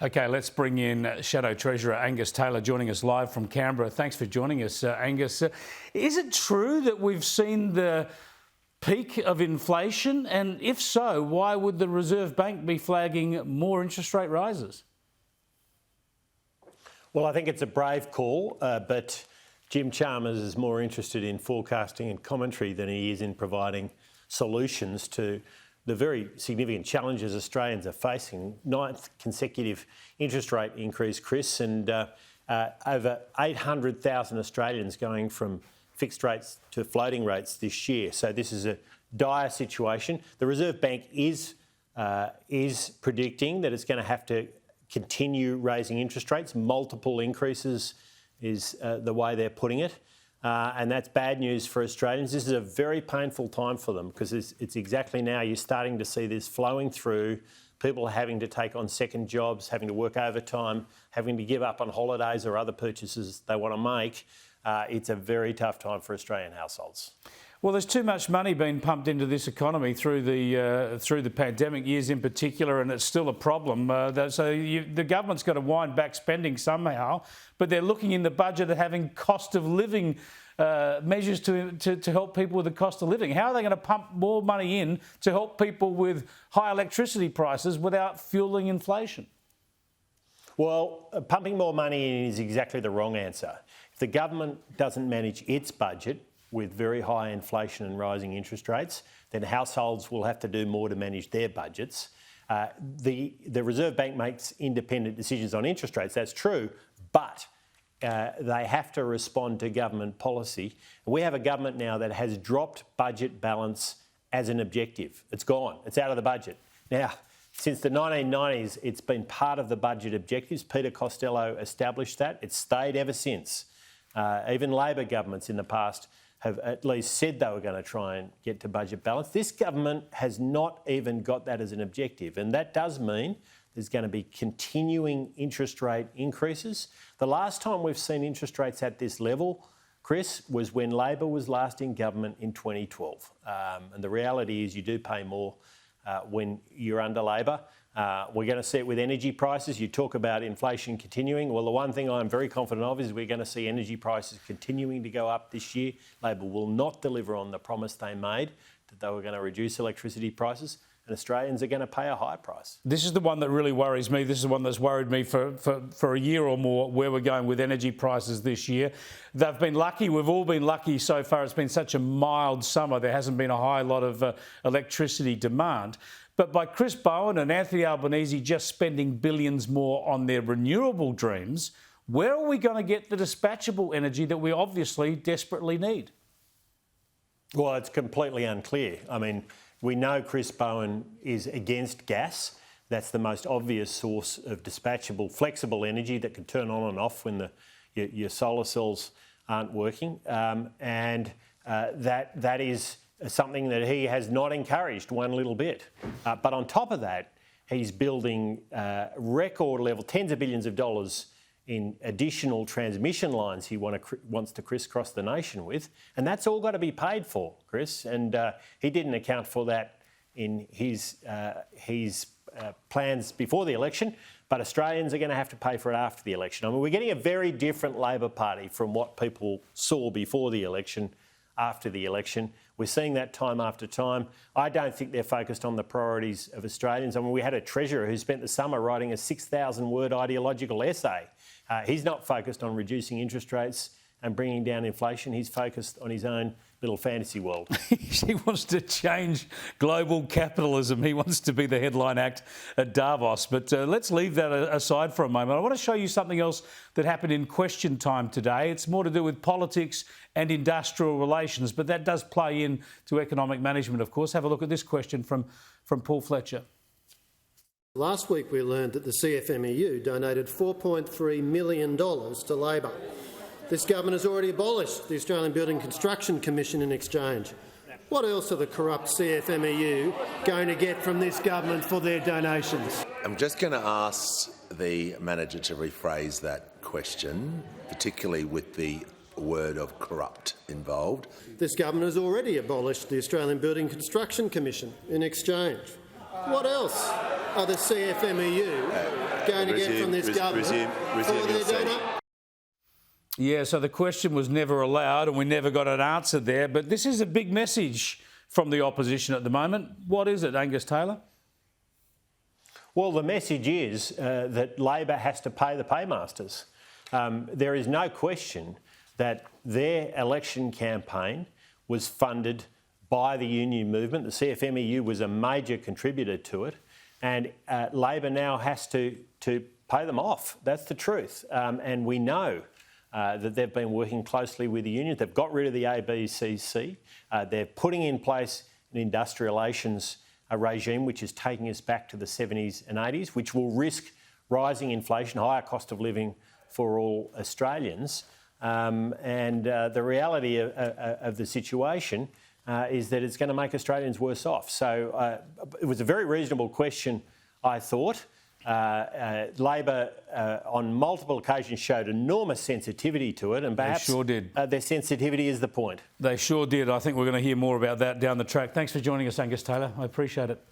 Okay, let's bring in Shadow Treasurer Angus Taylor joining us live from Canberra. Thanks for joining us, Angus. Is it true that we've seen the peak of inflation? And if so, why would the Reserve Bank be flagging more interest rate rises? Well, I think it's a brave call, but Jim Chalmers is more interested in forecasting and commentary than he is in providing solutions to the very significant challenges Australians are facing. 9th consecutive interest rate increase, Chris, and over 800,000 Australians going from fixed rates to floating rates this year. So this is a dire situation. The Reserve Bank is predicting that it's going to have to continue raising interest rates. Multiple increases is the way they're putting it. And that's bad news for Australians. This is a very painful time for them because it's exactly now you're starting to see this flowing through, people having to take on second jobs, having to work overtime, having to give up on holidays or other purchases they want to make. It's a very tough time for Australian households. Well, there's too much money being pumped into this economy through the pandemic years in particular, and it's still a problem. The government's got to wind back spending somehow, but they're looking in the budget at having cost of living measures to help people with the cost of living. How are they going to pump more money in to help people with high electricity prices without fueling inflation? Well, pumping more money in is exactly the wrong answer. If the government doesn't manage its budget with very high inflation and rising interest rates, then households will have to do more to manage their budgets. The Reserve Bank makes independent decisions on interest rates, that's true, but they have to respond to government policy. We have a government now that has dropped budget balance as an objective. It's gone, it's out of the budget. Now, since the 1990s, it's been part of the budget objectives. Peter Costello established that. It's stayed ever since. Even Labor governments in the past have at least said they were going to try and get to budget balance. This government has not even got that as an objective, and that does mean there's going to be continuing interest rate increases. The last time we've seen interest rates at this level, Chris, was when Labor was last in government in 2012. And the reality is you do pay more when you're under Labor. We're going to see it with energy prices. You talk about inflation continuing. Well, the one thing I'm very confident of is we're going to see energy prices continuing to go up this year. Labor will not deliver on the promise they made that they were going to reduce electricity prices, and Australians are going to pay a high price. This is the one that really worries me. This is the one that's worried me for a year or more, where we're going with energy prices this year. They've been lucky. We've all been lucky so far. It's been such a mild summer. There hasn't been a high lot of electricity demand. But by Chris Bowen and Anthony Albanese just spending billions more on their renewable dreams, where are we going to get the dispatchable energy that we obviously desperately need? Well, it's completely unclear. I mean, we know Chris Bowen is against gas. That's the most obvious source of dispatchable, flexible energy that can turn on and off when your solar cells aren't working. That is something that he has not encouraged one little bit. But on top of that, he's building record level, tens of billions of dollars in additional transmission lines he wants to crisscross the nation with. And that's all got to be paid for, Chris. And he didn't account for that in his plans before the election. But Australians are going to have to pay for it after the election. I mean, we're getting a very different Labor Party from what people saw before the election, after the election. We're seeing that time after time. I don't think they're focused on the priorities of Australians. I mean, we had a Treasurer who spent the summer writing a 6,000-word ideological essay. He's not focused on reducing interest rates and bringing down inflation. He's focused on his own little fantasy world. He wants to change global capitalism. He wants to be the headline act at Davos. But let's leave that aside for a moment. I want to show you something else that happened in question time today. It's more to do with politics and industrial relations, but that does play into economic management, of course. Have a look at this question from Paul Fletcher. Last week we learned that the CFMEU donated $4.3 million to Labor. This government has already abolished the Australian Building Construction Commission in exchange. What else are the corrupt CFMEU going to get from this government for their donations? I'm just going to ask the manager to rephrase that question, particularly with the word of corrupt involved. This government has already abolished the Australian Building Construction Commission in exchange. What else are the CFMEU going to get from this government for their donut? Yeah, so the question was never allowed and we never got an answer there. But this is a big message from the opposition at the moment. What is it, Angus Taylor? Well, the message is that Labor has to pay the paymasters. There is no question that their election campaign was funded by the union movement. The CFMEU was a major contributor to it, and Labor now has to pay them off. That's the truth. And we know that they've been working closely with the unions. They've got rid of the ABCC. They're putting in place an industrial relations regime which is taking us back to the 70s and 80s, which will risk rising inflation, higher cost of living for all Australians. The reality of the situation is that it's going to make Australians worse off. So it was a very reasonable question, I thought. Labor, on multiple occasions, showed enormous sensitivity to it, and perhaps they sure did. Their sensitivity is the point. They sure did. I think we're going to hear more about that down the track. Thanks for joining us, Angus Taylor. I appreciate it.